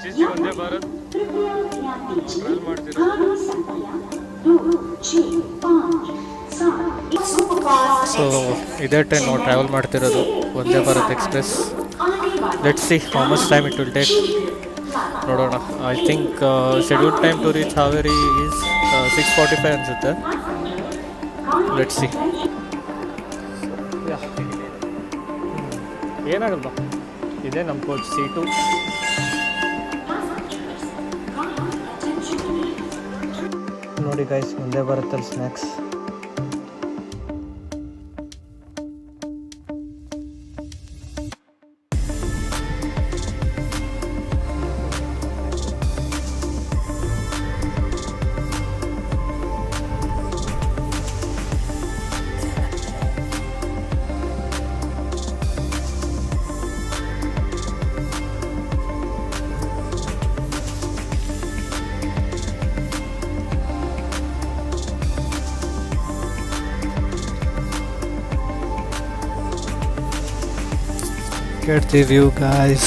is the Vande Bharat. Travel ಮಾಡ್ತಿರೋದು. So ಇದೇ train ನಾವು ಟ್ರಾವೆಲ್ ಮಾಡ್ತಿರೋದು, Vande Bharat express. Let's see how much time it will take, ನೋಡೋಣ. I think schedule time to reach Haveri is 6:45 ಅನಿಸುತ್ತೆ. Let's see. ಏನಾಗಲ್ಲ, ಇದೇ ನಮ್ಮ ಕೋಚ್ ಸೀಟು. ನೋಡಿ ಗೈಸ್, ಮುಂದೆ ಬರುತ್ತಲ್ಲಿ snacks. Get the view, guys.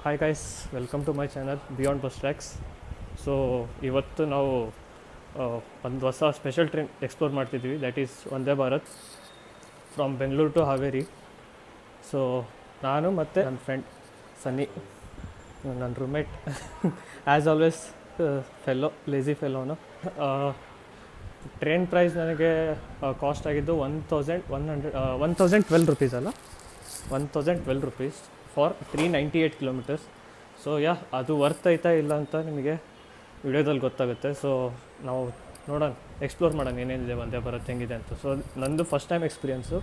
Hi guys, welcome to my channel beyond bus tracks. So ಇವತ್ತು ನಾವು ಒಂದು ಹೊಸ ಸ್ಪೆಷಲ್ ಟ್ರೈನ್ ಎಕ್ಸ್ಪ್ಲೋರ್ ಮಾಡ್ತಿದ್ವಿ, that is Vande Bharat from Bengaluru to Haveri. So ನಾನು ಮತ್ತು ನನ್ನ ಫ್ರೆಂಡ್ ಸನ್ನಿ, ನನ್ನ roommate, as always fellow, lazy ಫೆಲ್ಲೋನು. ಟ್ರೈನ್ ಪ್ರೈಸ್ ನನಗೆ ಕಾಸ್ಟ್ ಆಗಿದ್ದು 1,012 ರುಪೀಸ್ ಅಲ್ಲ, 1,012 ರುಪೀಸ್ ಫಾರ್ 398 ಕಿಲೋಮೀಟರ್ಸ್. ಸೊ ಅದು ವರ್ತ್ ಐತಾ ಇಲ್ಲ ಅಂತ ನಿಮಗೆ ವಿಡಿಯೋದಲ್ಲಿ ಗೊತ್ತಾಗುತ್ತೆ. ಸೊ ನಾವು ನೋಡೋಣ, ಎಕ್ಸ್ಪ್ಲೋರ್ ಮಾಡೋಣ ಏನೇನಿದೆ ವಂದೇ ಭಾರತ್ ಹೆಂಗಿದೆ ಅಂತ. ಸೊ ನಂದು ಫಸ್ಟ್ ಟೈಮ್ ಎಕ್ಸ್ಪೀರಿಯೆನ್ಸು.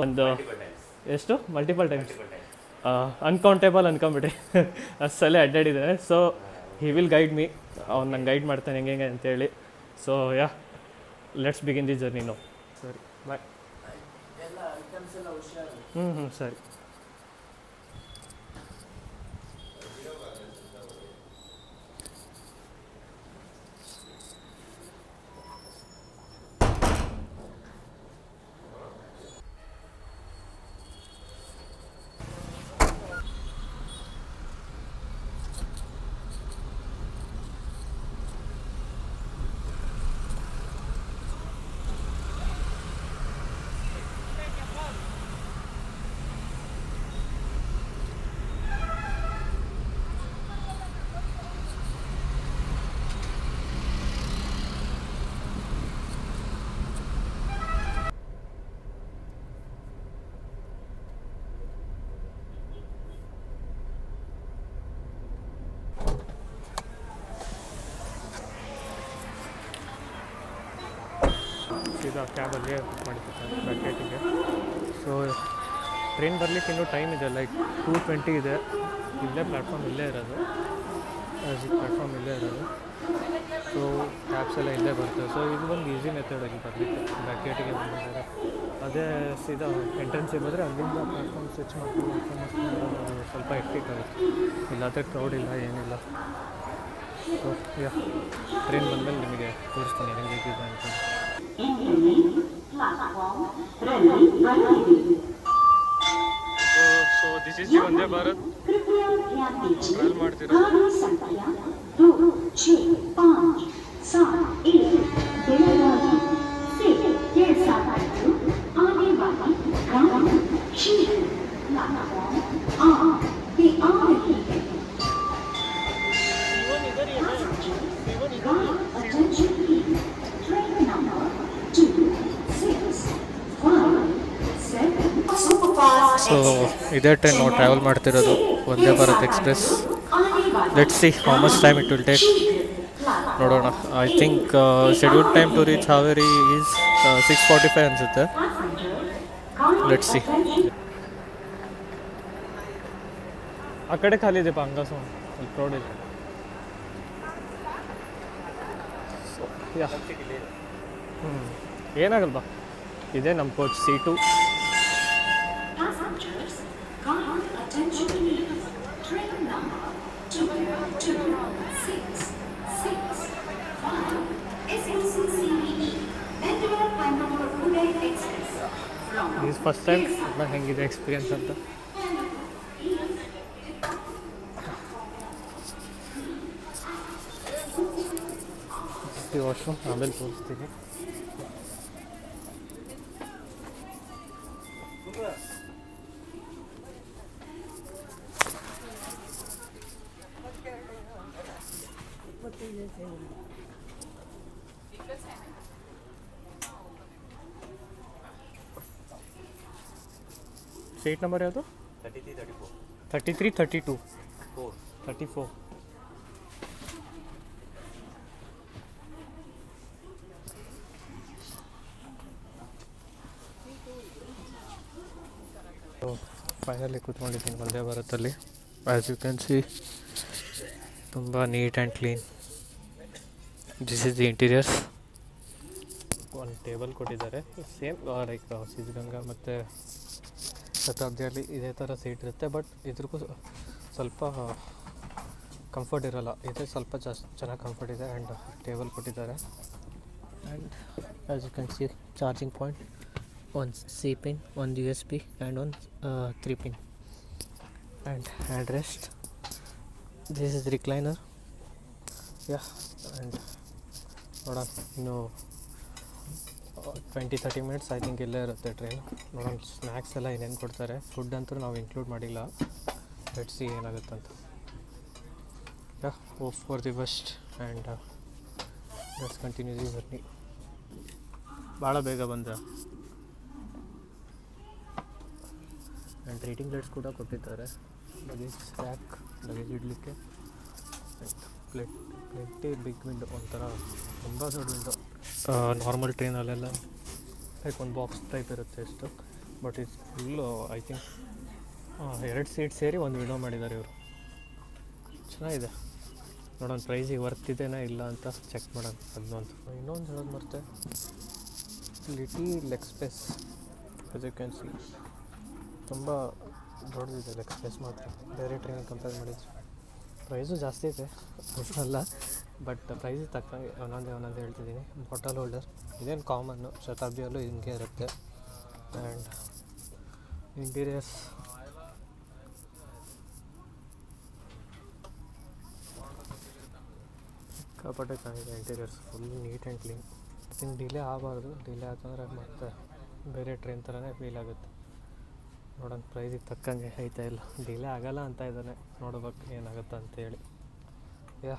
ಒಂದು ಎಷ್ಟು ಮಲ್ಟಿಪಲ್ ಟೈಮ್ಸ್, ಅನ್ಕೌಂಟೇಬಲ್ ಅನ್ಕೊಂಬಿಟ್ಟು ಅಷ್ಟೇ ಅಡ್ಡಾಡಿದ್ದಾನೆ. So he will guide me, ಅವ್ನು ನಂಗೆ ಗೈಡ್ ಮಾಡ್ತಾನೆ ಹೆಂಗೆ ಅಂತೇಳಿ. So let's begin the journey ನೋ. ಸರಿ, ಬಾಯ್. ಸರಿ. ಸೀದಾ ಕ್ಯಾಬಲ್ಲಿ ಬುಕ್ ಮಾಡಿರ್ತಾರೆ ಬ್ಯಾಕೆಟಿಗೆ. ಸೊ ಟ್ರೈನ್ ಬರಲಿಕ್ಕೆ ಇನ್ನೂ ಟೈಮ್ ಇದೆ, ಲೈಕ್ 2:20 ಇದೆ. ಇಲ್ಲೇ ಪ್ಲ್ಯಾಟ್ಫಾರ್ಮ್ ಇಲ್ಲೇ ಇರೋದು, ಪ್ಲ್ಯಾಟ್ಫಾರ್ಮ್ ಇಲ್ಲೇ ಇರೋದು. ಸೊ ಕ್ಯಾಬ್ಸ್ ಎಲ್ಲ ಇಲ್ಲೇ ಬರ್ತವೆ. ಸೊ ಇದು ಒಂದು ಈಸಿ ಮೆಥಡ್ ಆಗಿ ಬರಲಿಕ್ಕೆ, ಬ್ಯಾಕೆಟಿಗೆ ಬಂದಿದ್ದಾರೆ. ಅದೇ ಸೀದಾ ಎಂಟ್ರೆನ್ಸಿಗೆ ಬಂದರೆ ಅಲ್ಲಿಂದ ಪ್ಲ್ಯಾಟ್ಫಾರ್ಮ್ ಸ್ವಿಚ್ ಮಾಡ್ಕೊಂಡು ಸ್ವಲ್ಪ ಎಕ್ಟಿಕ್ ಆಗುತ್ತೆ. ಇಲ್ಲಾದರೆ ಕ್ರೌಡ್ ಇಲ್ಲ, ಏನಿಲ್ಲ. ಸೊ ಟ್ರೈನ್ ಬಂದಮೇಲೆ ನಿಮಗೆ ತೋರಿಸ್ತೀನಿ ಹೇಗಿದೆ ಅಂತ. So this is the Vande Bharat travel ಮಾಡ್ತಿರೋದು. ಸೊ ಇದೇ ಟ್ರೈನ್ ನಾವು ಟ್ರಾವೆಲ್ ಮಾಡ್ತಿರೋದು, Vande Bharat express. Let's see how much time it will take, ನೋಡೋಣ. I think schedule time to reach Haveri is 6:45 ಅನಿಸುತ್ತೆ. Let's see. ಆ ಕಡೆ ಖಾಲಿ ಇದೆಯಪ್ಪ, ಹಂಗಾಸು ಅಲ್ಲಿ ಕ್ರೌಡ್ ಇದೆ. ಯಾ ಏನಾಗಲ್ವಾ, ಇದೇ ನಮ್ಮ coach C2. Passengers, kind attention please. Train number 22665 SNC-CVE Bangalore Panagur Uday Express from is first time ನಾನು ಹೆಂಗಿದೆ ಎಕ್ಸ್ಪೀರಿಯನ್ಸ್ ಅಂತ. ವಾಶ್ರೂಮ್ ಆಮೇಲೆ ತೋರಿಸ್ತೀನಿ. ಸೀಟ್ ನಂಬರ್ ಯಾವುದು? 33, 32, 34. ಫೈನಲಿ ಕೂತ್ಕೊಂಡಿದ್ದೀನಿ ವಂದೇ ಭಾರತಲ್ಲಿ. ಆ್ಯಸ್ ಯು ಕ್ಯಾನ್ ಸಿ, ತುಂಬ neat and clean. This is the interiors. ಒಂದು ಟೇಬಲ್ ಕೊಟ್ಟಿದ್ದಾರೆ, ಸೇಮ್ ಲೈಕ್ ಸಿದ್ಧಗಂಗಾ ಮತ್ತು ಶತಾಬ್ದಿಯಲ್ಲಿ ಇದೇ ಥರ ಸೀಟ್ ಇರುತ್ತೆ. ಬಟ್ ಇದ್ರಿಗೂ ಸ್ವಲ್ಪ ಕಂಫರ್ಟ್ ಇರೋಲ್ಲ, ಇದೇ ಸ್ವಲ್ಪ ಚೆನ್ನಾಗಿ ಕಂಫರ್ಟ್ ಇದೆ. ಆ್ಯಂಡ್ ಟೇಬಲ್ ಕೊಟ್ಟಿದ್ದಾರೆ. And as you can see, charging point, one C pin, one USB and one 3 pin, and handrest. This is recliner. Yeah, and ನೋಡೋಣ ಇನ್ನು 20-30 ಮಿನಿಟ್ಸ್ ಐ ಥಿಂಕ್ ಇಲ್ಲೇ ಇರುತ್ತೆ ಟ್ರೈನ್. ನೋಡೋಣ ಸ್ನ್ಯಾಕ್ಸ್ ಎಲ್ಲ ಏನೇನು ಕೊಡ್ತಾರೆ. ಫುಡ್ ಅಂತೂ ನಾವು ಇನ್ಕ್ಲೂಡ್ ಮಾಡಿಲ್ಲ, ಲೆಟ್ಸ್ ಸಿ ಏನಾಗುತ್ತಂತ. Yeah, hope for the best and let's continue the journey. ಭಾಳ ಬೇಗ ಬಂದ. ಆ್ಯಂಡ್ ರೀಡಿಂಗ್ ಲೈಟ್ಸ್ ಕೂಡ ಕೊಟ್ಟಿದ್ದಾರೆ. ಲಗೇಜ್ ರ್ಯಾಕ್, ಲಗೇಜ್ ಇಡಲಿಕ್ಕೆ. ಪ್ಲೆಂಟಿ ಬಿಗ್ ವಿಂಡೋ, ಒಂಥರ ತುಂಬ ದೊಡ್ಡ ವಿಂಡೋ. ನಾರ್ಮಲ್ ಟ್ರೈನಲ್ಲೆಲ್ಲ ಲೈಕ್ ಒಂದು ಬಾಕ್ಸ್ ಟೈಪ್ ಇರುತ್ತೆ ಇಷ್ಟು. ಬಟ್ ಇದು ಫುಲ್ಲು ಐ ಥಿಂಕ್ 2 ಸೀಟ್ ಸೇರಿ ಒಂದು ವಿಂಡೋ ಮಾಡಿದ್ದಾರೆ ಇವರು. ಚೆನ್ನಾಗಿದೆ. ನೋಡೋಣ ಪ್ರೈಸಿಗೆ ವರ್ತ್ ಇದೆಯಾ ಇಲ್ಲ ಅಂತ ಚೆಕ್ ಮಾಡೋಣ. ಇನ್ನೊಂದು ಹೇಳೋದು ಮರ್ತೆ, little express as you can see ತುಂಬ ದೊಡ್ಡದಿದೆ ಲೆಗ್ ಸ್ಪೇಸ್ ಮಾತ್ರ, ಬೇರೆ ಟ್ರೈನಿಗೆ ಕಂಪೇರ್ ಮಾಡಿದ್ರೆ. ಪ್ರೈಸು ಜಾಸ್ತಿ ಇದೆ ಅಲ್ಲ, ಬಟ್ ಪ್ರೈಸಿಗೆ ತಕ್ಕಂಗೆ ಒಂದೊಂದೇ ಹೇಳ್ತಿದ್ದೀನಿ. ಬಾಟಲ್ ಹೋಲ್ಡರ್ ಇದೇನು ಕಾಮನ್ನು, ಶತಾಬ್ದಿಯಲ್ಲೂ ಹಿಂಗೆ ಇರುತ್ತೆ. ಆ್ಯಂಡ್ ಇಂಟೀರಿಯರ್ಸ್ ಸಿಕ್ಕಾಪಟ್ಟೆ ಚೆನ್ನಾಗಿದೆ. Interiors full neat and clean. ಇನ್ನು ಡಿಲೇ ಆಗಬಾರ್ದು, ಡಿಲೇ ಆತಂದರೆ ಮತ್ತೆ ಬೇರೆ ಟ್ರೈನ್ ಥರನೇ ಫೀಲ್ ಆಗುತ್ತೆ. ನೋಡೋಣ ಪ್ರೈಸಿಗೆ ತಕ್ಕಂಗೆ ಐತಾ ಇಲ್ಲ. ಡಿಲೇ ಆಗೋಲ್ಲ ಅಂತ ಇದ್ದಾನೆ, ನೋಡ್ಬೇಕು ಏನಾಗುತ್ತೆ ಅಂತೇಳಿ. ಯಾ,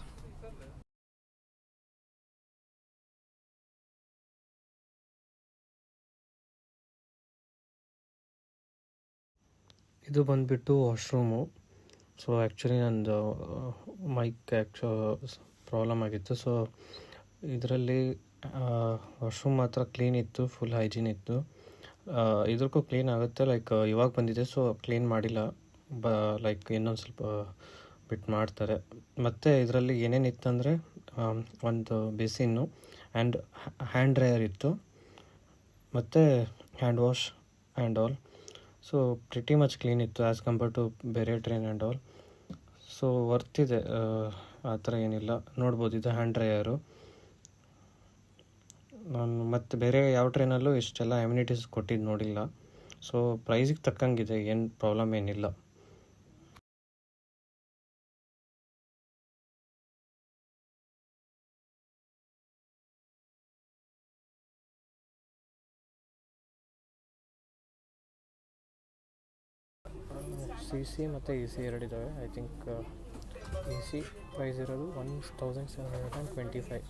ಇದು ಬಂದುಬಿಟ್ಟು ವಾಶ್ರೂಮು. ಸೊ ಆ್ಯಕ್ಚುಲಿ ನಂದು ಮೈಕ್ ಪ್ರಾಬ್ಲಮ್ ಆಗಿತ್ತು. ಸೊ ಇದರಲ್ಲಿ ವಾಶ್ರೂಮ್ ಮಾತ್ರ ಕ್ಲೀನ್ ಇತ್ತು, ಫುಲ್ ಹೈಜೀನ್ ಇತ್ತು. ಇದ್ರಕ್ಕೂ ಕ್ಲೀನ್ ಆಗುತ್ತೆ, ಲೈಕ್ ಇವಾಗ ಬಂದಿದೆ. ಸೊ ಕ್ಲೀನ್ ಮಾಡಿಲ್ಲ, ಲೈಕ್ ಇನ್ನೊಂದು ಸ್ವಲ್ಪ ಬಿಟ್ಟು ಮಾಡ್ತಾರೆ. ಮತ್ತು ಇದರಲ್ಲಿ ಏನೇನಿತ್ತಂದರೆ ಒಂದು ಬೇಸಿನ್ನು ಆ್ಯಂಡ್ ಹ್ಯಾಂಡ್ ಡ್ರೈಯರ್ ಇತ್ತು, ಮತ್ತು hand wash and all. So pretty much clean ಇತ್ತು ಆ್ಯಸ್ ಕಂಪೇರ್ ಟು ಬೇರೆ train and all. So worth ಇದೆ, ಆ ಥರ ಏನಿಲ್ಲ. ನೋಡ್ಬೋದು, ಇದು ಹ್ಯಾಂಡ್ ಡ್ರೈಯರು. ನಾನು ಮತ್ತು ಬೇರೆ ಯಾವ ಟ್ರೈನಲ್ಲೂ ಇಷ್ಟೆಲ್ಲ ಅಮ್ಯುನಿಟೀಸ್ ಕೊಟ್ಟಿದ್ದು ನೋಡಿಲ್ಲ. ಸೊ ಪ್ರೈಸಿಗೆ ತಕ್ಕಂಗಿದೆ, ಏನು ಪ್ರಾಬ್ಲಮ್ ಏನಿಲ್ಲ. CC ಮತ್ತು EC ಎರಡಿದ್ದಾವೆ. ಐ ಥಿಂಕ್ EC ಪ್ರೈಸ್ ಇರೋದು 1725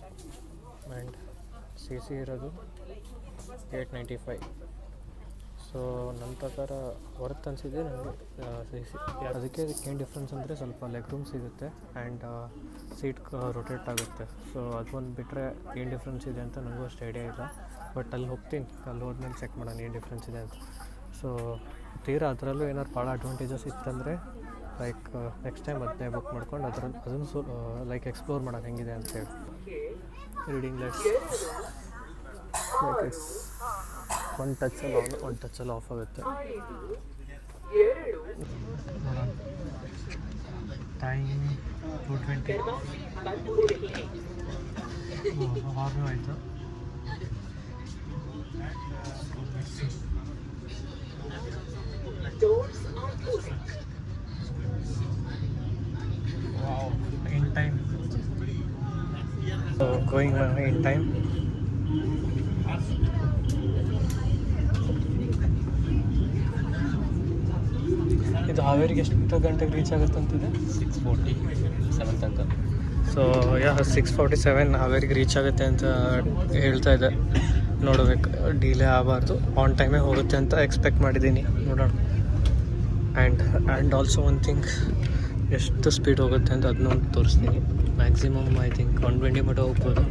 ಆ್ಯಂಡ್ CC ಇರೋದು 895. ಸೊ ನನ್ನ ಪ್ರಕಾರ ವರ್ತ್ ಅನಿಸಿದೆ ನನಗೆ CC. ಅದಕ್ಕೆ ಏನು ಡಿಫ್ರೆನ್ಸ್ ಅಂದರೆ ಸ್ವಲ್ಪ ಲೆಗ್ ರೂಮ್ ಸಿಗುತ್ತೆ ಆ್ಯಂಡ್ ಸೀಟ್ ರೊಟೇಟ್ ಆಗುತ್ತೆ. ಸೊ ಅದೊಂದು ಬಿಟ್ಟರೆ ಏನು ಡಿಫ್ರೆನ್ಸ್ ಇದೆ ಅಂತ ನನಗೂ ಅಷ್ಟು ಐಡಿಯಾ ಇಲ್ಲ. ಬಟ್ ಅಲ್ಲಿ ಹೋಗ್ತೀನಿ, ಅಲ್ಲಿ ಹೋದ್ಮೇಲೆ ಚೆಕ್ ಮಾಡೋಣ ಏನು ಡಿಫ್ರೆನ್ಸ್ ಇದೆ ಅಂತ. ಸೊ ತೀರಾ ಅದರಲ್ಲೂ ಏನಾದ್ರು ಭಾಳ ಅಡ್ವಾಂಟೇಜಸ್ ಇತ್ತಂದರೆ ಲೈಕ್ ನೆಕ್ಸ್ಟ್ ಟೈಮ್ ಅದನ್ನೇ ಬುಕ್ ಮಾಡ್ಕೊಂಡು ಅದನ್ನು ಲೈಕ್ ಎಕ್ಸ್ಪ್ಲೋರ್ ಮಾಡೋದು ಹೆಂಗಿದೆ ಅಂತೇಳಿ. ರೀಡಿಂಗ್ ಲೈಟ್ಸ್ ಲೈಕ್ ಇಟ್ಸ್ ಒಂದು ಟಚಲ್ಲಿ ಆನ್ ಒಂದು ಟಚಲ್ಲಿ ಆಫ್ ಆಗುತ್ತೆ. ಟೈಮ್ 2:20 ಆರ್ನೂ ಆಯಿತು. In time. So going in time. ಇದು ಹಾವೇರಿಗೆ ಎಷ್ಟು ಗಂಟೆಗೆ ರೀಚ್ ಆಗುತ್ತೆ ಅಂತಿದೆ? 6:47 ತನಕ. ಸೊ 6:47 ಹಾವೇರಿಗೆ ರೀಚ್ ಆಗುತ್ತೆ ಅಂತ ಹೇಳ್ತಾ ಇದೆ. ನೋಡಬೇಕು, ಡಿಲೇ ಆಗಬಾರ್ದು, ಆನ್ ಟೈಮೇ ಹೋಗುತ್ತೆ ಅಂತ ಎಕ್ಸ್ಪೆಕ್ಟ್ ಮಾಡಿದ್ದೀನಿ. ನೋಡೋಣ. ಆ್ಯಂಡ್ ಆಲ್ಸೋ ಒನ್ ಥಿಂಗ್, ಎಷ್ಟು ಸ್ಪೀಡ್ ಹೋಗುತ್ತೆ ಅಂತ ಅದನ್ನೊಂದು ತೋರಿಸ್ತೀನಿ. ಮ್ಯಾಕ್ಸಿಮಮ್ ಐ ಥಿಂಕ್ 120 ಮಟ್ಟ ಹೋಗ್ಬೋದು.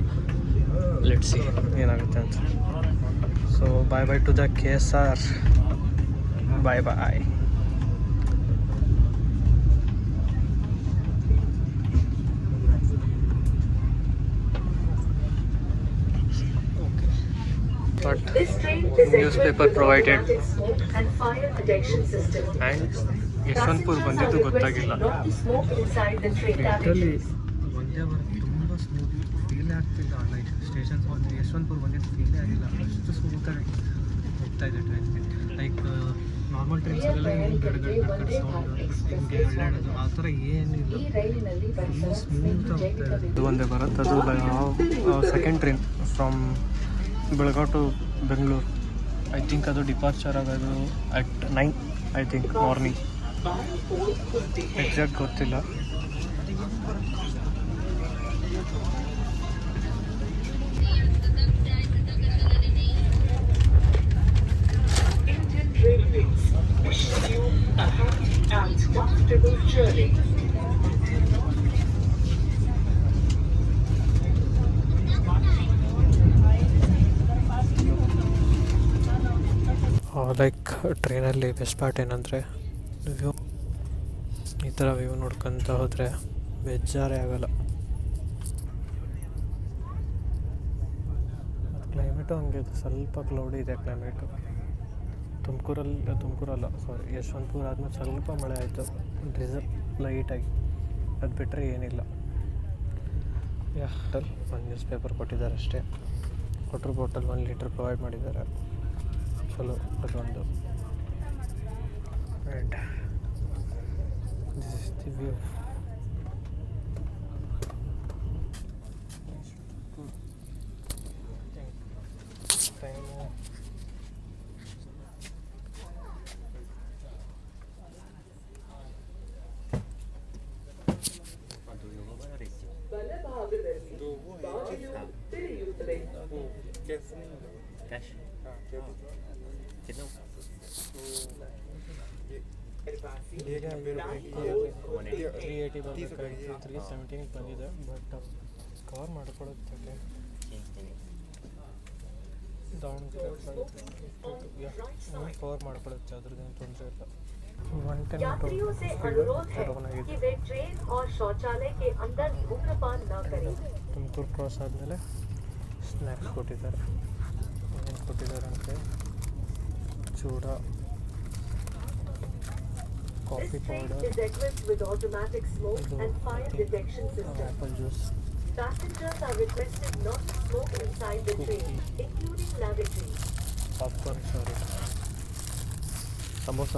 ಲೆಟ್ಸ್ ಸಿ ಏನಾಗುತ್ತೆ ಅಂತ. So bye to the KSR. Bye. But newspaper provided and Yeshwantpur ಬಂದಿದ್ದು ಗೊತ್ತಾಗಿಲ್ಲ. ಲಿಟ್ರಲಿ ಒಂದೇ ಬರ್ ತುಂಬ ಸ್ಮೂತ್, ಫೀಲೇ ಆಗ್ತಿಲ್ಲ. ಲೈಕ್ ಸ್ಟೇಷನ್ಸ್ ಯಶವಂತಪುರ ಬಂದಿದ್ದು ಫೀಲೇ ಆಗಿಲ್ಲ. ಅಷ್ಟು ಸ್ಮೂತಾಗಿ ಹೋಗ್ತಾ ಇದೆ ಟ್ರೈನ್. ಲೈಕ್ ನಾರ್ಮಲ್ ಟ್ರೈನ್ಸಲ್ಲೆಲ್ಲ ಹಿಂಗೆ ಗಡ್ ಸೌಂಡ್, ಹಿಂಗೆ ಹಳ್ಳಾಡೋದು ಆ ಥರ ಏನಿಲ್ಲ. ತುಂಬ ಸ್ಮೂತ್ ಹೋಗ್ತಾ ಇದೆ. ಇದು ಒಂದೇ ಬರುತ್ತೆ, ಅದು second train from Belgaum to Bengaluru. I think ಅದು ಡಿಪಾರ್ಚರ್ ಆಗೋದು at 9 I think morning. Exact ಗೊತ್ತಿಲ್ಲ. Indian Railways wishes you a happy and comfortable journey. Like ಟ್ರೈನಲ್ಲಿ ಬೆಸ್ಟ್ ಪಾರ್ಟ್ ಏನಂದರೆ ವ್ಯೂ. ಈ ಥರ ವ್ಯೂ ನೋಡ್ಕೊತ ಹೋದರೆ ಬೇಜಾರೇ ಆಗಲ್ಲ. ಕ್ಲೈಮೇಟು ಹಂಗೆ ಸ್ವಲ್ಪ ಕ್ಲೌಡಿ ಇದೆ ಕ್ಲೈಮೇಟು. ತುಮಕೂರಲ್ಲ ಸಾರಿ, ಯಶವಂತಪುರ ಆದಮೇಲೆ ಸ್ವಲ್ಪ ಮಳೆ ಆಯಿತು, ಡ್ರಿಸಲ್ ಲೈಟಾಗಿ. ಅದು ಬಿಟ್ಟರೆ ಏನಿಲ್ಲ. ಒಂದು ನ್ಯೂಸ್ ಪೇಪರ್ ಕೊಟ್ಟಿದ್ದಾರೆ ಅಷ್ಟೇ. ವಾಟರ್ ಬಾಟಲ್ 1 ಲೀಟ್ರ್ ಪ್ರೊವೈಡ್ ಮಾಡಿದ್ದಾರೆ. ಚಲೋ ಅದೊಂದು. And this is the view. Time cash ಬೇಗ 380 ಬರಬೇಕಾಗಿತ್ತು, 317 ಬಂದಿದೆ. ಬಟ್ ಕವರ್ ಮಾಡ್ಕೊಳೋದಕ್ಕೆ ದಾವಣಗೆರೆ ಕವರ್ ಮಾಡ್ಕೊಳುತ್ತೆ, ಅದ್ರದ್ದೇನು ತೊಂದರೆ ಇಲ್ಲ. यात्रियों से अनुरोध है कि वे ट्रेन और शौचालय के अंदर धूम्रपान न करें. ತುಮಕೂರು ಕ್ರಾಸ್ ಆದಮೇಲೆ ಸ್ನ್ಯಾಕ್ಸ್ ಕೊಟ್ಟಿದ್ದಾರೆ. ಏನೇನು ಕೊಟ್ಟಿದ್ದಾರೆ ಅಂದರೆ ಚೂಡ, coffee This train powder, is equipped with automatic smoke and fire detection system. Apple juice, Passengers are requested not to smoke inside the train, including lavatory. Popcorn, samosa,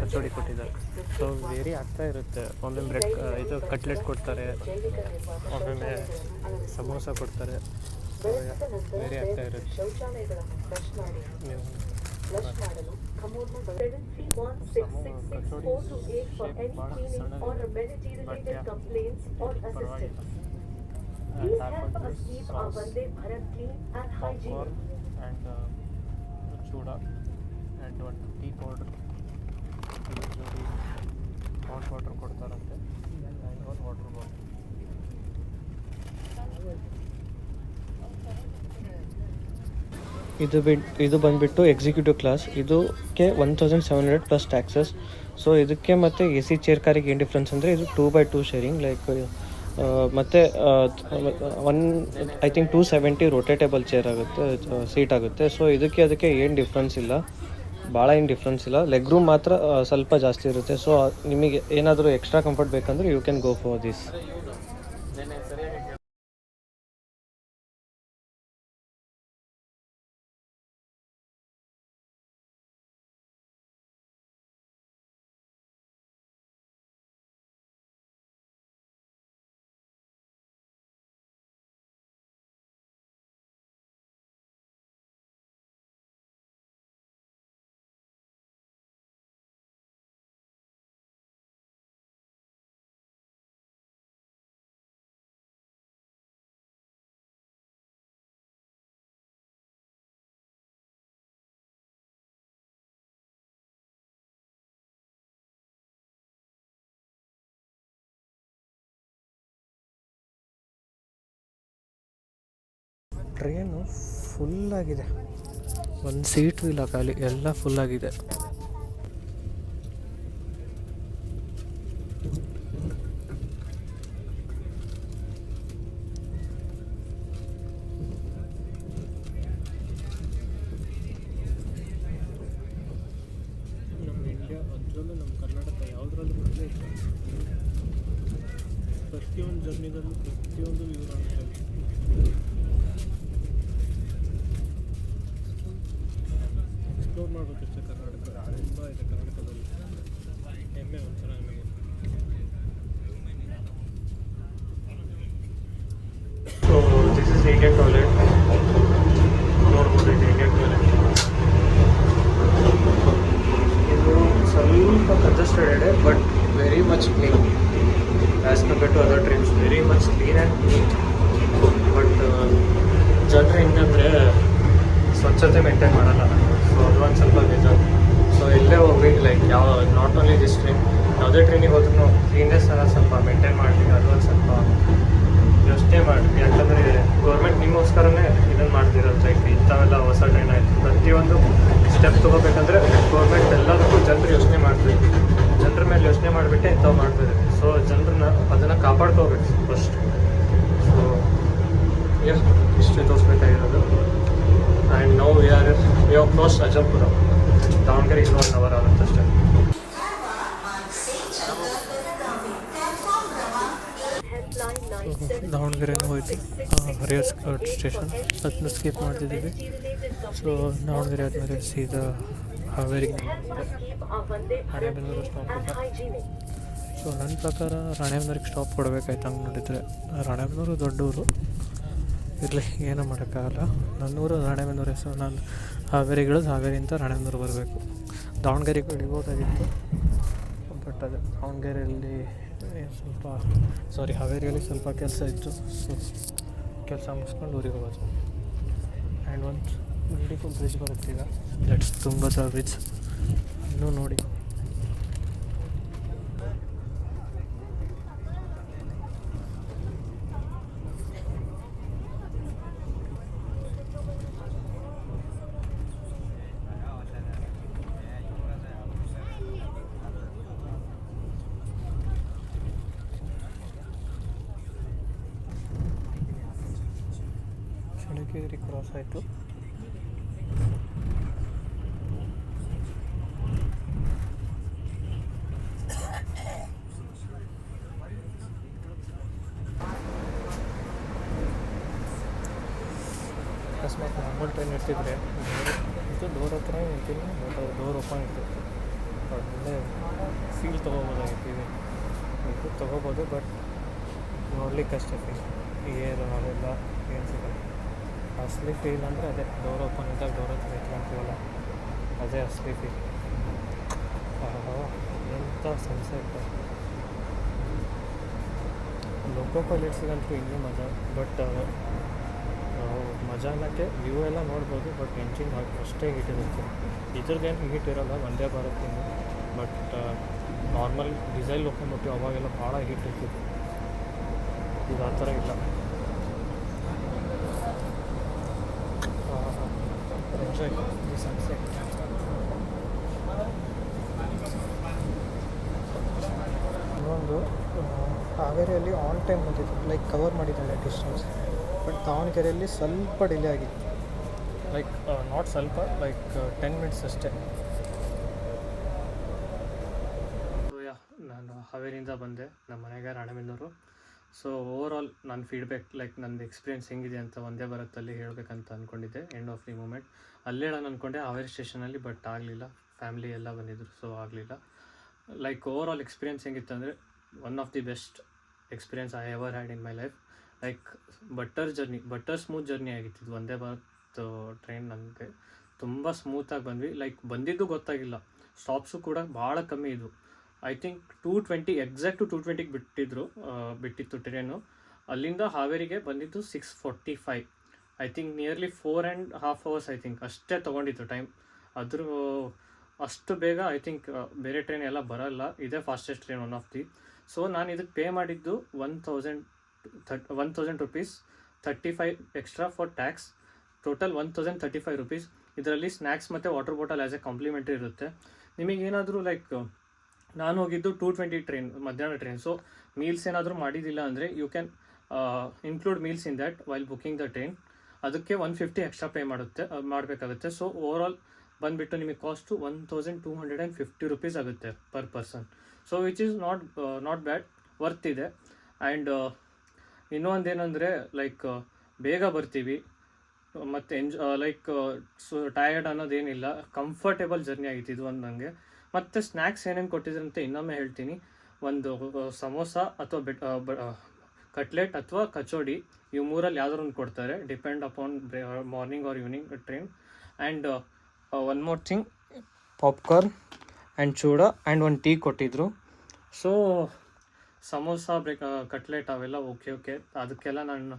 kachori ಕೊಟ್ಟಿದ್ದಾರೆ. ಸೊ ವೇರಿ ಆಗ್ತಾ ಇರುತ್ತೆ. ಒಮ್ಮೆ ಬ್ರೆಡ್ ಇದು ಕಟ್ಲೆಟ್ ಕೊಡ್ತಾರೆ, ಒಮ್ಮೊಮ್ಮೆ ಸಮೋಸ ಕೊಡ್ತಾರೆ. Very ಆಗ್ತಾ ಇರುತ್ತೆ. ಶೌಚಾಲಯಗಳನ್ನು ಫ್ಲಶ್ ಮಾಡಿ ನೀವು ಫ್ಲಶ್ ಮಾಡಲು ಕಮೋಡ್ನ 73166428 for any cleaning or amenity related complaints or assistance. Please help us keep our Vande Bharat clean and hygienic. And ಚೂಡ ಆ್ಯಂಡ್ ಒಂದು ಟೀ ಪೌಡರ್, ಜೋಡಿ ಹಾಟ್ ವಾಟರ್ ಕೊಡ್ತಾರಂತೆ, ಆ್ಯಂಡ್ ಒಂದು ವಾಟರ್ ಬಾಟಲ್. ಇದು ಬಂದುಬಿಟ್ಟು ಎಕ್ಸಿಕ್ಯೂಟಿವ್ ಕ್ಲಾಸ್. ಇದಕ್ಕೆ 1700 plus taxes. So ಇದಕ್ಕೆ ಮತ್ತು ಎ ಸಿ ಚೇರ್ ಕಾರಿಗೆ ಏನು ಡಿಫ್ರೆನ್ಸ್ ಅಂದರೆ ಇದು 2x2 ಶೇರಿಂಗ್. ಲೈಕ್ ಮತ್ತು ಐ ಥಿಂಕ್ 270 ರೋಟೇಟೇಬಲ್ ಚೇರ್ ಆಗುತ್ತೆ, ಸೀಟ್ ಆಗುತ್ತೆ. ಸೊ ಅದಕ್ಕೆ ಏನು ಡಿಫ್ರೆನ್ಸ್ ಇಲ್ಲ, ಭಾಳ ಏನು ಡಿಫ್ರೆನ್ಸ್ ಇಲ್ಲ. ಲೆಗ್ ರೂಮ್ ಮಾತ್ರ ಸ್ವಲ್ಪ ಜಾಸ್ತಿ ಇರುತ್ತೆ. ಸೊ ನಿಮಗೆ ಏನಾದರೂ ಎಕ್ಸ್ಟ್ರಾ ಕಂಫರ್ಟ್ ಬೇಕಂದರೆ you can go for this. Train ಫುಲ್ಲಾಗಿದೆ, ಒಂದು ಸೀಟು ಇಲ್ಲ ಖಾಲಿ, ಎಲ್ಲ ಫುಲ್ಲಾಗಿದೆ. ನಮ್ಮ ಇಂಡಿಯಾ ಅದರಲ್ಲೂ ನಮ್ಮ ಕರ್ನಾಟಕ ಯಾವುದ್ರಲ್ಲೂ ಬರಲೇ ಇಲ್ಲ. ಪ್ರತಿಯೊಂದು ಜರ್ನಿದಲ್ಲೂ ಪ್ರತಿಯೊಂದು ವಿವರ ಎಕ್ಸ್ಪ್ಲೋರ್ ಮಾಡಬೇಕಷ್ಟೇ. ಕರ್ನಾಟಕ ತುಂಬ ಇದೆ, ಕರ್ನಾಟಕದಲ್ಲಿ ಹೆಮ್ಮೆ ಒಂಥರ ನಮಗೆ. So this is Indian toilet. ನೋಡ್ಬೋದು, ಇದು ಇಂಡಿಯನ್ ಟಾಯ್ಲೆಟ್. ಇದು ಸ್ವಲ್ಪ ಕಂಜೆಸ್ಟೆಡ್ ಇದೆ, but very much clean as compared to other trains. Very much clean and neat. But ಜನರು ಹೆಂಗಂದರೆ ಸ್ವಚ್ಛತೆ ಮೇಂಟೈನ್ ಮಾಡಲ್ಲ. ಸೊ ಅದು ಒಂದು ಸ್ವಲ್ಪ ಬೇಜಾರು. ಸೊ ಎಲ್ಲೇ ಹೋಗಿ like not only this train, ಯಾವುದೇ ಟ್ರೈನಿಗೆ ಹೋದ್ರೂ ಕ್ಲೀನ್ನೆಸ್ ಸ್ವಲ್ಪ ಮೇಂಟೈನ್ ಮಾಡಲಿ. ಅದು ಒಂದು ಸ್ವಲ್ಪ ಯೋಚನೆ ಮಾಡಿ. ಯಾಕಂದರೆ ಗೌರ್ಮೆಂಟ್ ನಿಮಗೋಸ್ಕರನೇ ಇದನ್ನು ಮಾಡ್ತಿರೋದು. ಲೈಕ್ ಇಂಥವೆಲ್ಲ ಹೊಸ ಟ್ರೈನ್ ಆಯಿತು, ಪ್ರತಿಯೊಂದು ಸ್ಟೆಪ್ ತೊಗೋಬೇಕಂದ್ರೆ ಗೌರ್ಮೆಂಟ್ ಎಲ್ಲದಕ್ಕೂ ಜನರು ಯೋಚನೆ ಮಾಡಬೇಕು. ಜನರ ಮೇಲೆ ಯೋಚನೆ ಮಾಡಿಬಿಟ್ಟೆ ಇಂಥವು ಮಾಡ್ತಿದೆ. ಸೊ ಜನರನ್ನ ಅದನ್ನು ಕಾಪಾಡ್ಕೋಬೇಕು ಫಸ್ಟ್. ಸೊ ಇಷ್ಟೇ ತೋರಿಸ್ಬೇಕಾಗಿರೋದು. And now we are cross Ajjampura. Davanagere ಇನ್ನೂ 1 ಅವರ್ ಆಗುತ್ತೆ ಅಷ್ಟೇ. ದಾವಣಗೆರೆನೂ ಹೋಯ್ತು, ಹರಿಹರ್ ಸ್ಟೇಷನ್ ಅದನ್ನ ಸ್ಕಿಪ್ ಮಾಡ್ತಿದ್ದೀವಿ. ಸೊ ದಾವಣಗೆರೆ ಆದಮೇಲೆ ಸೀದಾ ಹಾವೇರಿಗೆ ರಾಣೆಬೆನ್ನೂರು ಸ್ಟಾಪ್ ಇಲ್ಲ. ಸೊ ನನ್ನ ಪ್ರಕಾರ ರಾಣೆಬೆನ್ನೂರಿಗೆ ಸ್ಟಾಪ್ ಕೊಡಬೇಕಾಯ್ತು. ಹಂಗೆ ನೋಡಿದರೆ ರಾಣೆಬೆನ್ನೂರು ದೊಡ್ಡೂರು, ಇರಲಿ ಏನೂ ಮಾಡೋಕ್ಕಾಗಲ್ಲ. ನನ್ನೂರು ರಾಣೆಬೆನ್ನೂರು. ಸೊ ನಾನು ಹಾವೇರಿಗಿಳಿದು ಹಾವೇರಿಯಿಂದ ರಾಣೆಬೆನ್ನೂರು ಬರಬೇಕು. ದಾವಣಗೆರೆಗೆ ಇಳಿಬೋದಾಗಿತ್ತು, ಬಟ್ ಅದು ದಾವಣಗೆರೆಯಲ್ಲಿ ಹಾವೇರಿಯಲ್ಲಿ ಸ್ವಲ್ಪ ಕೆಲಸ ಇತ್ತು. ಸೊ ಕೆಲಸ ಮುಗಿಸ್ಕೊಂಡು ಊರಿಗೆ ಹೋಗೋದು. ಆ್ಯಂಡ್ ಒಂದು ಬ್ಯೂಟಿಫುಲ್ ಬ್ರಿಡ್ಜ್ ಬರುತ್ತೆ ಈಗ, ದಟ್ಸ್ ತುಂಗಭದ್ರಾ ಬ್ರಿಡ್ಜ್. ಇನ್ನೂ ನೋಡಿ. ಚಳ್ಳಕೆರೆ ಕ್ರಾಸ್ ಆಯಿತು. ಅಕಸ್ಮಾತ್ ನಾರ್ಮಲ್ ಟ್ರೈನ್ ಇರ್ತಿದ್ರೆ ಇದು ಡೋರ್ ಹತ್ರ ನಿಂತೀನಿ, ಬಟ್ ಅದು ಡೋರ್ ಓಪನ್ ಇರ್ತಿತ್ತು. ಒಳ್ಳೆ ಫೀಲ್ ತೊಗೋಬೋದಾಗಿತ್ತು. ಇದು ತೊಗೋಬೋದು, ಬಟ್ ನೋಡ್ಲಿಕ್ಕಷ್ಟೇ ಫೀಲ್. ಏರು ಅವೆಲ್ಲ ಏನು ಸಿಗಲ್ಲ. ಅಸಲಿ ಫೀಲ್ ಅಂದರೆ ಅದೇ ಡೋರ್ ಓಪನ್ ಇದ್ದಾಗ ಡೋರ್ ಹತ್ರ ಇಟ್ಕೊಂತೀವಲ್ಲ, ಅದೇ ಅಸಲಿ ಫೀಲ್. ಎಂಥ ಸನ್ಸೆಟ್. ಲೋಕೋ ಪೈಲಟ್ಸಿಗಂತೂ ಇನ್ನೂ ಮಜಾ. ಬಟ್ ಮಜಾ ಅನ್ನೋಕ್ಕೆ ವ್ಯೂ ಎಲ್ಲ ನೋಡ್ಬೋದು, ಬಟ್ ಎಂಜಿನ್ ಅಷ್ಟೇ ಹೀಟ್ ಇರುತ್ತೆ. ಇದ್ರದ್ದೇನು ಹೀಟ್ ಇರೋಲ್ಲ, ಒಂದೇ ಭಾರತಿಂದು. ಬಟ್ ನಾರ್ಮಲ್ ಡೀಸೆಲ್ ಲೋಕೋಮೋಟಿವ್ ಅವಾಗೆಲ್ಲ ಭಾಳ ಹೀಟ್ ಇರ್ತಿತ್ತು. ಇದು ಆ ಥರ ಇಲ್ಲ. Enjoy the sunset. ಇನ್ನೊಂದು ಹಾವೇರಿಯಲ್ಲಿ ಆನ್ ಟೈಮ್ ಬಂದಿತ್ತು, ಲೈಕ್ ಕವರ್ ಮಾಡಿದ್ದಾಳೆ ಡಿಸ್ಟೆನ್ಸ್. ಬಟ್ ದಾವಣಗೆರೆಯಲ್ಲಿ ಸ್ವಲ್ಪ ಡಿಲೇ ಆಗಿತ್ತು, ಲೈಕ್ ನಾಟ್ ಸ್ವಲ್ಪ, ಲೈಕ್ 10 ಮಿನಿಟ್ಸ್ ಅಷ್ಟೇ. ಸೊ ನಾನು ಹಾವೇರಿಯಿಂದ ಬಂದೆ, ನಮ್ಮ ಮನೆಗೆ ರಾಣೆಬೆನ್ನೂರು. ಸೊ ಓವರಾಲ್ ನನ್ನ ಫೀಡ್ಬ್ಯಾಕ್, ಲೈಕ್ ನಂದು ಎಕ್ಸ್ಪೀರಿಯೆನ್ಸ್ ಹೆಂಗಿದೆ ಅಂತ ಒಂದೇ ಬರತ್ತಲ್ಲಿ ಹೇಳಬೇಕಂತ ಅಂದ್ಕೊಂಡಿದ್ದೆ. ಎಂಡ್ ಆಫ್ ದಿ ಮೂಮೆಂಟ್ ಅಲ್ಲೇ ನಾನು ಅಂದ್ಕೊಂಡೆ ಹಾವೇರಿ ಸ್ಟೇಷನಲ್ಲಿ, ಬಟ್ ಆಗಲಿಲ್ಲ. ಫ್ಯಾಮಿಲಿ ಎಲ್ಲ ಬಂದಿದ್ದರು, ಸೊ ಆಗಲಿಲ್ಲ. ಲೈಕ್ ಓವರಾಲ್ ಎಕ್ಸ್ಪೀರಿಯೆನ್ಸ್ ಹೆಂಗಿತ್ತು ಅಂದರೆ one of the best experience I ever had in my life. Like butter smooth journey ಆಗಿತ್ತು ಇದು ಒಂದೇ ಭಾರತ್ ಟ್ರೈನ್. ನನಗೆ ತುಂಬ ಸ್ಮೂತಾಗಿ ಬಂದ್ವಿ. ಲೈಕ್ ಬಂದಿದ್ದು ಗೊತ್ತಾಗಿಲ್ಲ, ಸ್ಟಾಪ್ಸು ಕೂಡ ಭಾಳ ಕಮ್ಮಿ ಇದ್ವು. ಐ ಥಿಂಕ್ 2:20 ಎಕ್ಸಾಕ್ಟು 2:20ಗೆ ಬಿಟ್ಟಿತ್ತು ಟ್ರೈನು. ಅಲ್ಲಿಂದ ಹಾವೇರಿಗೆ ಬಂದಿದ್ದು 6:45. I think nearly 4.5 hours I think ಅಷ್ಟೇ ತೊಗೊಂಡಿತ್ತು ಟೈಮ್. ಅಷ್ಟು ಬೇಗ ಐ ಥಿಂಕ್ ಬೇರೆ ಟ್ರೈನ್ ಎಲ್ಲ ಬರೋಲ್ಲ, ಇದೇ fastest train one of the. So ನಾನು ಇದಕ್ಕೆ ಪೇ ಮಾಡಿದ್ದು 1,000 rupees, 35 extra for tax, total 1,035 rupees. ಇದರಲ್ಲಿ ಸ್ನ್ಯಾಕ್ಸ್ ಮತ್ತು water bottle as a complimentary ಇರುತ್ತೆ. ನಿಮಗೇನಾದರೂ ಲೈಕ್ ನಾನು ಹೋಗಿದ್ದು 2:20 ಟ್ರೈನ್, ಮಧ್ಯಾಹ್ನ ಟ್ರೈನ್. ಸೊ ಮೀಲ್ಸ್ ಏನಾದರೂ ಮಾಡಿದ್ದಿಲ್ಲ ಅಂದರೆ you can include meals in that while booking the train. ಅದಕ್ಕೆ 150 ಎಕ್ಸ್ಟ್ರಾ ಪೇ ಮಾಡಬೇಕಾಗುತ್ತೆ. ಸೊ ಓವರಾಲ್ ಬಂದುಬಿಟ್ಟು ನಿಮಗೆ ಕಾಸ್ಟು 1,250 rupees ಆಗುತ್ತೆ per person. So which is not bad, worth ಇದೆ. ಆ್ಯಂಡ್ ಇನ್ನೊಂದೇನೆಂದರೆ ಲೈಕ್ ಬೇಗ ಬರ್ತೀವಿ ಮತ್ತು ಲೈಕ್ ಟಯರ್ಡ್ ಅನ್ನೋದೇನಿಲ್ಲ, ಕಂಫರ್ಟೇಬಲ್ ಜರ್ನಿ ಆಗಿತ್ತು ಇದು ಒಂದು ನನಗೆ. ಮತ್ತು ಸ್ನ್ಯಾಕ್ಸ್ ಏನೇನು ಕೊಟ್ಟಿದ್ರು ಅಂತ ಇನ್ನೊಮ್ಮೆ ಹೇಳ್ತೀನಿ. ಒಂದು ಸಮೋಸ ಅಥವಾ ಕಟ್ಲೆಟ್ ಅಥವಾ ಕಚೋಡಿ, ಇವು ಮೂರಲ್ಲಿ ಯಾವ್ದಾರು ಒಂದು ಕೊಡ್ತಾರೆ, depend upon morning or evening train. And one more thing, popcorn and ಚೂಡ ಆ್ಯಂಡ್ ಒಂದು ಟೀ ಕೊಟ್ಟಿದ್ರು. ಸೊ ಸಮೋಸ ಕಟ್ಲೆಟ್ ಅವೆಲ್ಲ ಓಕೆ. ಅದಕ್ಕೆಲ್ಲ ನಾನು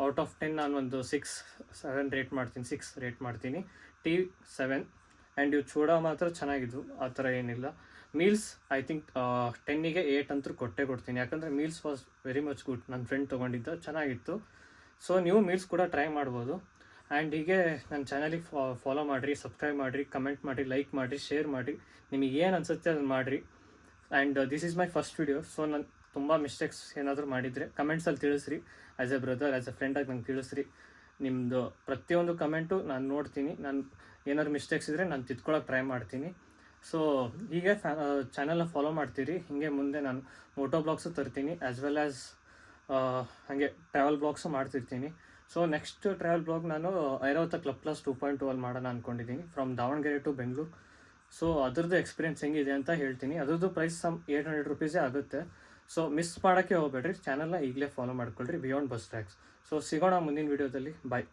ಔಟ್ ಆಫ್ 10 ನಾನು ಒಂದು 6-7 ರೇಟ್ ಮಾಡ್ತೀನಿ. ಟೀ 7 ಆ್ಯಂಡ್ ಇವು ಚೂಡ ಮಾತ್ರ ಚೆನ್ನಾಗಿದ್ವು, ಆ ಥರ ಏನಿಲ್ಲ. ಮೀಲ್ಸ್ ಐ ಥಿಂಕ್ 10ಗೆ 8 ಅಂತೂ ಕೊಡ್ತೀನಿ, ಯಾಕಂದರೆ meals was very much good. ನನ್ನ ಫ್ರೆಂಡ್ ತೊಗೊಂಡಿದ್ದ, ಚೆನ್ನಾಗಿತ್ತು. ಸೊ ನೀವು ಮೀಲ್ಸ್ ಕೂಡ ಟ್ರೈ ಮಾಡ್ಬೋದು. ಆ್ಯಂಡ್ ಹೀಗೆ ನನ್ನ ಚಾನಲಿಗೆ ಫಾಲೋ ಮಾಡಿರಿ, ಸಬ್ಸ್ಕ್ರೈಬ್ ಮಾಡಿರಿ, ಕಮೆಂಟ್ ಮಾಡಿರಿ, ಲೈಕ್ ಮಾಡಿರಿ, ಶೇರ್ ಮಾಡಿರಿ. ನಿಮಗೆ ಏನು ಅನಿಸುತ್ತೆ ಅದನ್ನು ಮಾಡಿರಿ. And this is my first video. So ನಾನು ತುಂಬ ಮಿಸ್ಟೇಕ್ಸ್ ಏನಾದರೂ ಮಾಡಿದರೆ ಕಮೆಂಟ್ಸಲ್ಲಿ ತಿಳಿಸ್ರಿ. As a brother, as a ಫ್ರೆಂಡಾಗಿ ನಂಗೆ ತಿಳಿಸ್ರಿ. ನಿಮ್ಮದು ಪ್ರತಿಯೊಂದು ಕಮೆಂಟು ನಾನು ನೋಡ್ತೀನಿ. ನಾನು ಏನಾದ್ರು ಮಿಸ್ಟೇಕ್ಸ್ ಇದ್ದರೆ ನಾನು ತಿದ್ಕೊಳ್ಳೋಕೆ ಟ್ರೈ ಮಾಡ್ತೀನಿ. ಸೊ ಹೀಗೆ ಚಾನಲ್ನ ಫಾಲೋ ಮಾಡ್ತೀರಿ. ಹೀಗೆ ಮುಂದೆ ನಾನು ಮೋಟೋ ಬ್ಲಾಗ್ಸು ತರ್ತೀನಿ, ಆ್ಯಸ್ ವೆಲ್ ಆ್ಯಸ್ ಹಾಗೆ ಟ್ರಾವೆಲ್ ಬ್ಲಾಗ್ಸು ಮಾಡ್ತಿರ್ತೀನಿ. ಸೊ ನೆಕ್ಸ್ಟ್ ಟ್ರಾವೆಲ್ ಬ್ಲಾಗ್ ನಾನು ಐರಾವತ ಕ್ಲಬ್ ಪ್ಲಸ್ 2.2 ಅಲ್ಲಿ ಮಾಡೋಣ ಅಂದ್ಕೊಂಡಿದ್ದೀನಿ, from Davangere to Bengaluru. So ಅದ್ರದ್ದು ಎಕ್ಸ್ಪೀರಿಯೆನ್ಸ್ ಹೆಂಗಿದೆ ಅಂತ ಹೇಳ್ತೀನಿ. ಅದ್ರದ್ದು ಪ್ರೈಸ್ 800 rupees ಆಗುತ್ತೆ. ಸೊ ಮಿಸ್ ಮಾಡೋಕ್ಕೆ ಹೋಗಬೇಡ್ರಿ, ಚಾನಲ್ನ ಈಗಲೇ ಫಾಲೋ ಮಾಡ್ಕೊಳ್ರಿ, ಬಿಯಾಂಡ್ ಬಸ್ ಟ್ರ್ಯಾಕ್ಸ್. ಸೊ ಸಿಗೋಣ ಮುಂದಿನ ವೀಡಿಯೋದಲ್ಲಿ. ಬಾಯ್.